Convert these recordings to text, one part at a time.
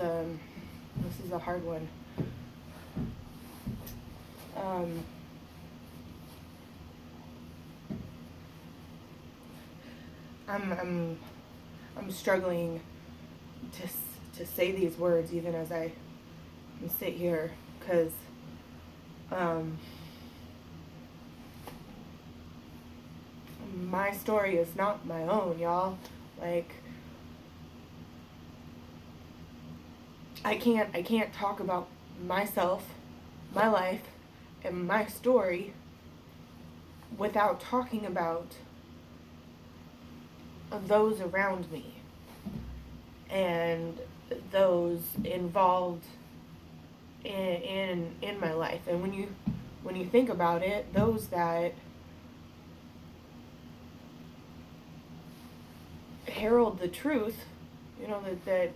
is a hard one. I'm struggling to say these words even as I sit here, because my story is not my own, y'all. Like, I can't talk about myself, my life, and my story without talking about those around me and those involved in my life. And when you think about it, those that herald the truth, that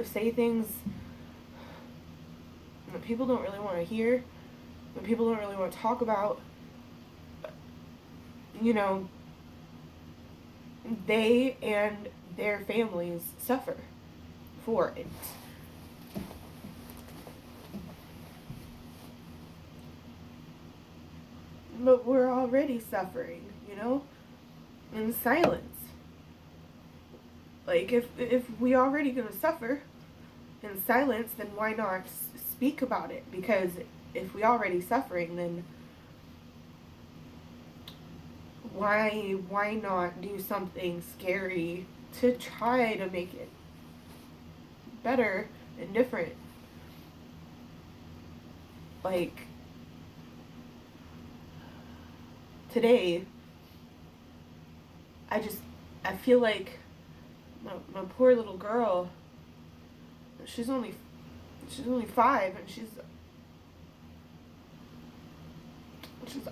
say things that people don't really want to hear, that people don't really want to talk about, they and their families suffer for it. But we're already suffering, in silence. Like, if we already gonna suffer in silence, then why not speak about it? Because if we already suffering, then why not do something scary to try to make it better and different? Like, today, I feel like my poor little girl, she's only 5, and she's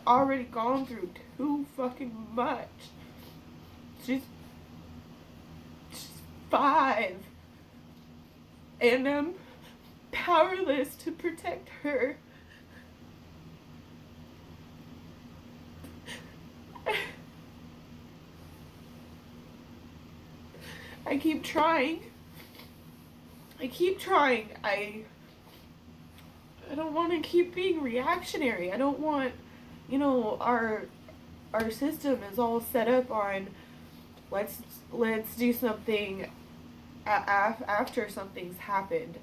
already gone through too fucking much. She's 5, and I'm powerless to protect her. I keep trying. I don't want to keep being reactionary. I don't want, our system is all set up on let's do something after something's happened.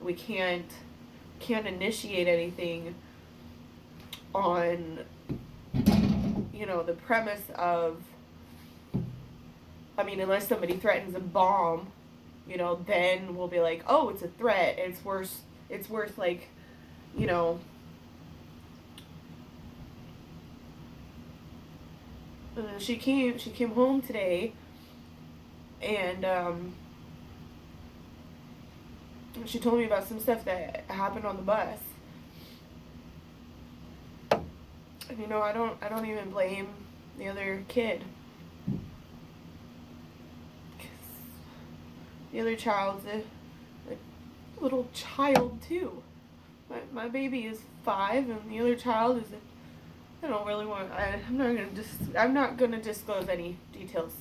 We can't initiate anything on the premise of, unless somebody threatens a bomb, then we'll be like, oh, it's a threat. It's worth like, she came home today, and she told me about some stuff that happened on the bus. And I don't even blame the other kid. The other child's a little child too. My baby is 5, and the other child is I don't really want. I'm not gonna disclose any details,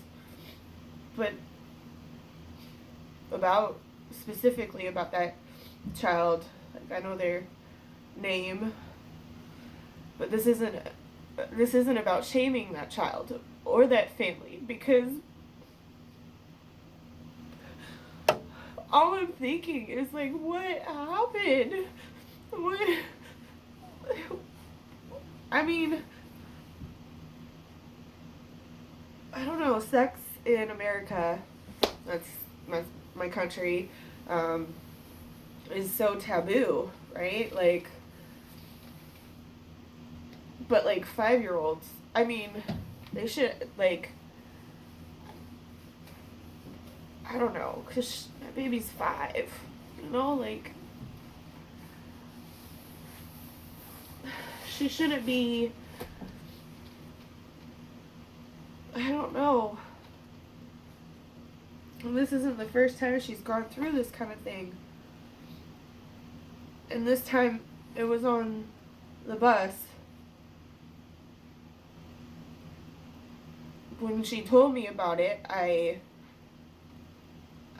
but specifically about that child. Like, I know their name, but this isn't about shaming that child or that family, because all I'm thinking is, like, what happened? I don't know, sex in America, that's my country, is so taboo, right? Like, but, like, 5-year-olds, they should, like, I don't know, because my baby's 5, like, she shouldn't be, I don't know. And this isn't the first time she's gone through this kind of thing. And this time, it was on the bus. When she told me about it, I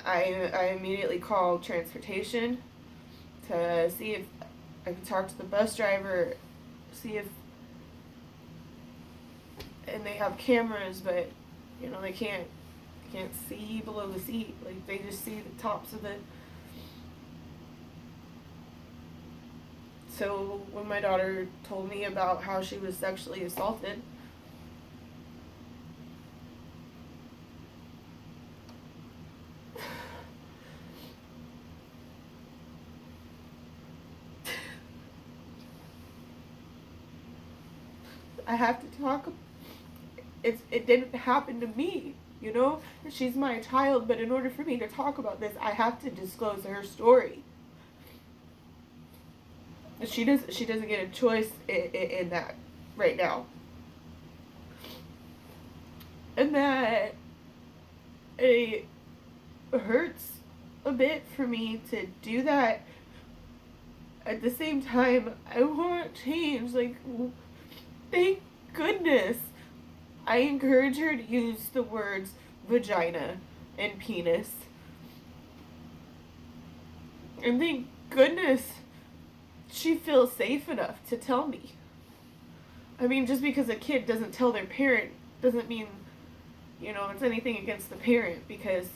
I immediately called transportation to see if I could talk to the bus driver, see if, and they have cameras, but they can't see below the seat. Like, they just see the tops of it. So when my daughter told me about how she was sexually assaulted, I have to talk. It didn't happen to me, She's my child, but in order for me to talk about this, I have to disclose her story. She doesn't get a choice in that right now. And that it hurts a bit for me to do that. At the same time, I want change. Like, thank goodness I encourage her to use the words vagina and penis. And thank goodness she feels safe enough to tell me. I mean, just because a kid doesn't tell their parent doesn't mean, it's anything against the parent, because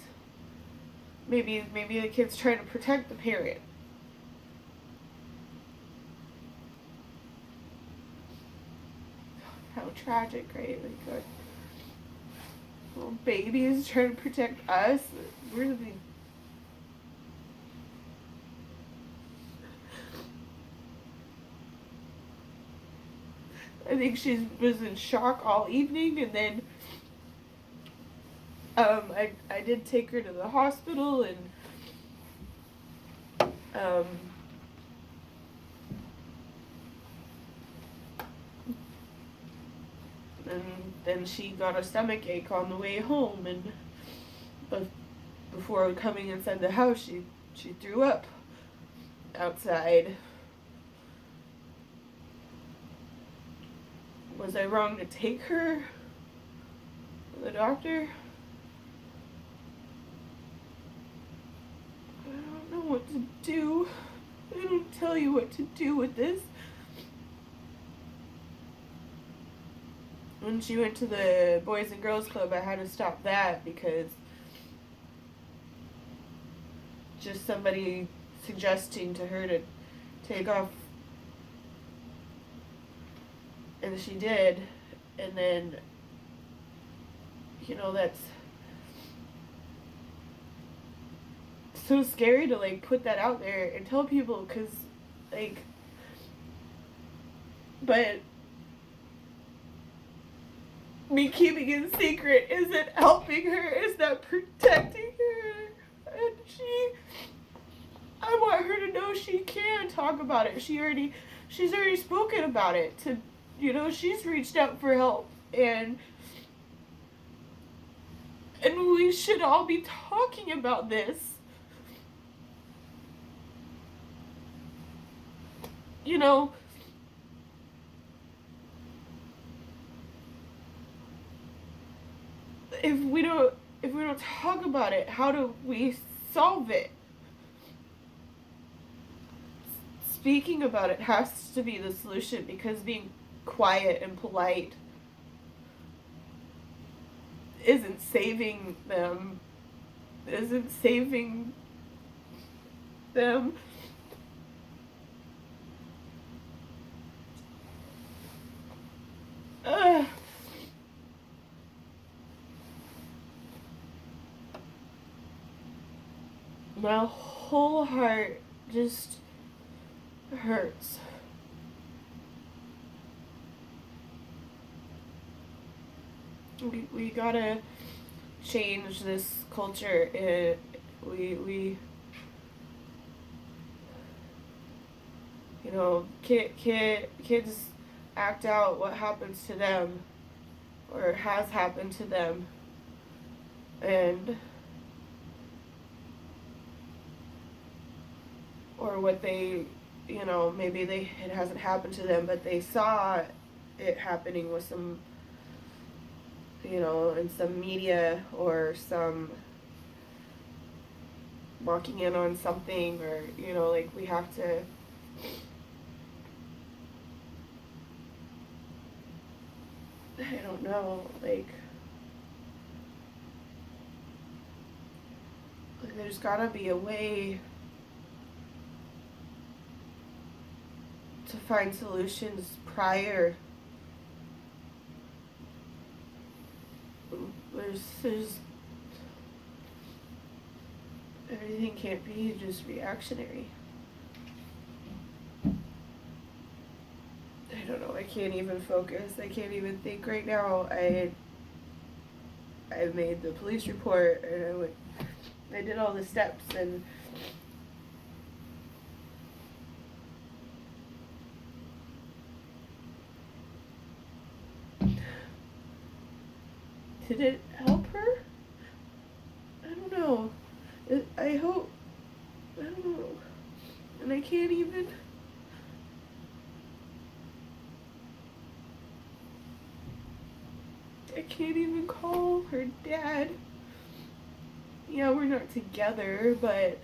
maybe the kid's trying to protect the parent. How tragic, right? Like, a little baby is trying to protect us. We're the I think she was in shock all evening, and then I did take her to the hospital, and and then she got a stomach ache on the way home, and before coming inside the house, she threw up outside. Was I wrong to take her to the doctor? I don't know what to do. I don't tell you what to do with this. When she went to the Boys and Girls Club, I had to stop that because just somebody suggesting to her to take off, and she did, and then that's so scary to put that out there and tell people, because but me keeping it secret isn't helping her, it's not protecting her, and I want her to know she can talk about it. She's already spoken about it to, she's reached out for help, and we should all be talking about this. If we don't talk about it, how do we solve it? Speaking about it has to be the solution, because being quiet and polite isn't saving them. My whole heart just hurts. We gotta change this culture. Kids act out what happens to them or has happened to them, and or what they, maybe it hasn't happened to them, but they saw it happening with some, in some media or some walking in on something, or like we have to, I don't know, like there's gotta be a way to find solutions prior. There's everything can't be just reactionary. I don't know, I can't even focus. I can't even think right now. I made the police report, and I did all the steps, and did it help her? I don't know. I hope. I don't know. And I can't even. I can't even call her dad. Yeah, we're not together, but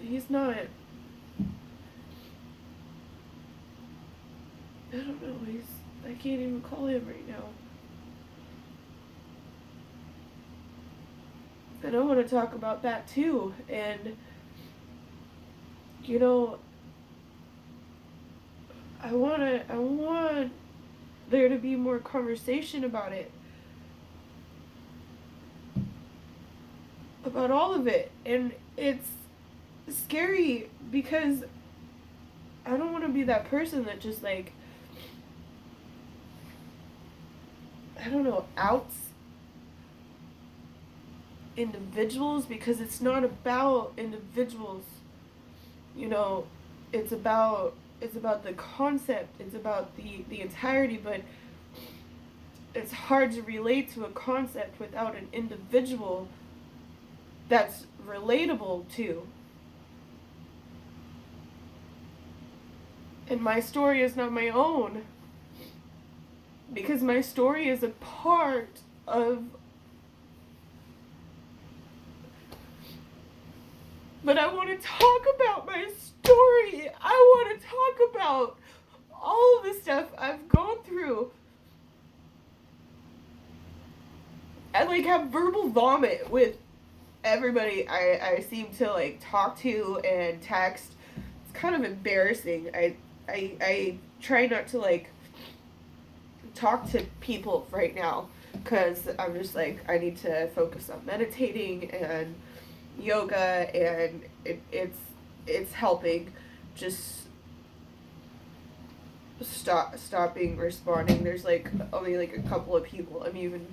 he's not. I don't know. I can't even call him right now. And I want to talk about that too. And I want there to be more conversation about it. About all of it. And it's scary because I don't want to be that person that just like, I don't know, outs individuals, because it's not about individuals. It's about the concept, it's about the entirety, but it's hard to relate to a concept without an individual that's relatable to. And my story is not my own, because my story is a part of. But I want to talk about my story. I want to talk about all of the stuff I've gone through. I like have verbal vomit with everybody I seem to like talk to and text. It's kind of embarrassing. I try not to like talk to people right now, because I'm just like, I need to focus on meditating and yoga, and it's helping. Just stopping responding. There's like only like a couple of people I'm even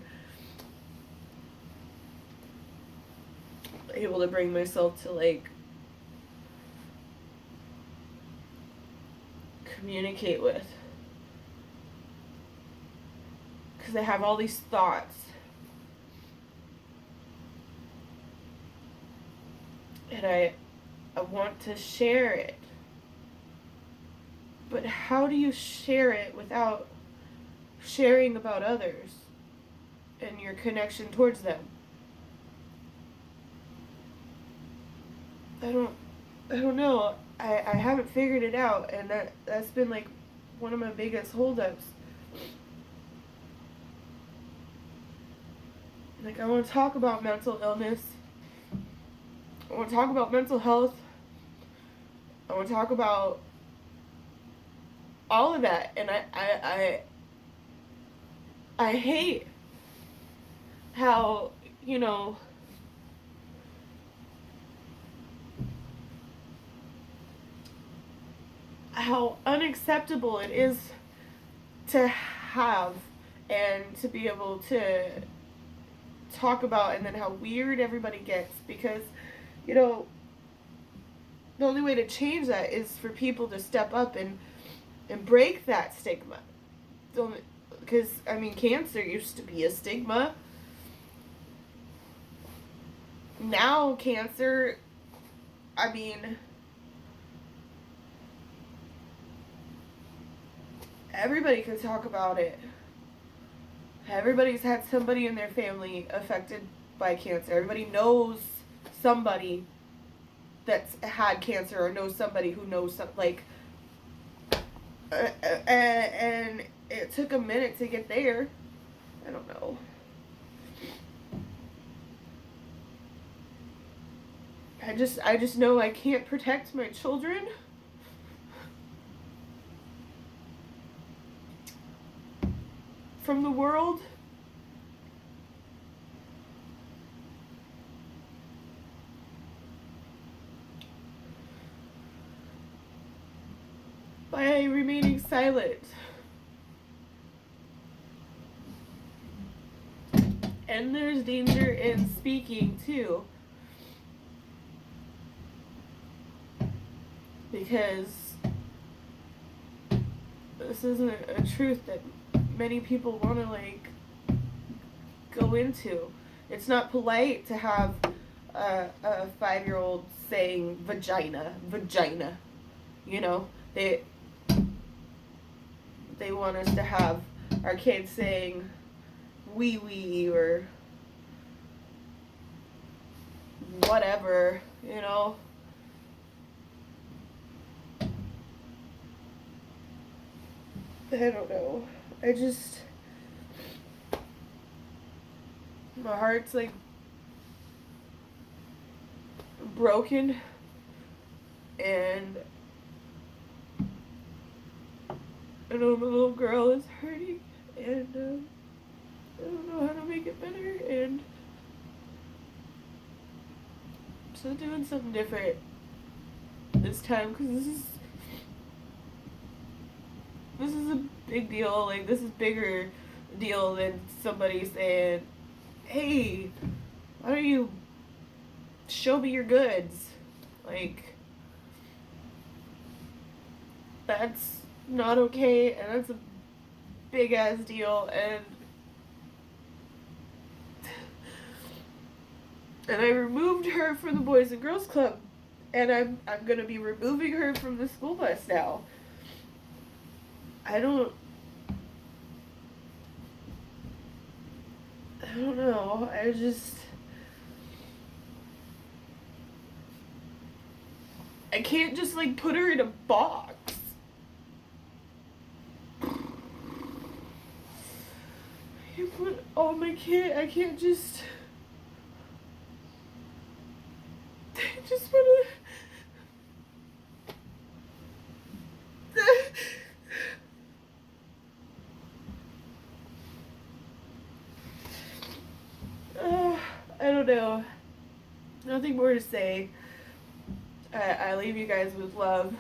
able to bring myself to like communicate with, because I have all these thoughts, and I want to share it. But how do you share it without sharing about others and your connection towards them? I don't know. I haven't figured it out, and that's been like one of my biggest holdups. Like, I want to talk about mental illness. I want to talk about mental health. I want to talk about all of that, and I hate how, how unacceptable it is to have and to be able to talk about, and then how weird everybody gets, because the only way to change that is for people to step up and break that stigma. Because cancer used to be a stigma. Now cancer, everybody can talk about it. Everybody's had somebody in their family affected by cancer. Everybody knows somebody that's had cancer or knows somebody who knows some, like, and it took a minute to get there. I don't know. I just know I can't protect my children from the world. By remaining silent. And there's danger in speaking too. Because this isn't a truth that many people want to, like, go into. It's not polite to have a 5-year-old saying vagina. You know, they want us to have our kids saying wee wee or whatever, you know. I don't know. My heart's, like, broken, and I know my little girl is hurting, and I don't know how to make it better, and so doing something different this time, because this is a big deal. Like, this is bigger deal than somebody saying, hey, why don't you show me your goods? Like, that's not okay, and that's a big ass deal, and I removed her from the Boys and Girls Club, and I'm gonna be removing her from the school bus now. I don't know. I can't just, like, put her in a box. You put all my kid. I can't just. I just wanna. I don't know. Nothing more to say. I leave you guys with love.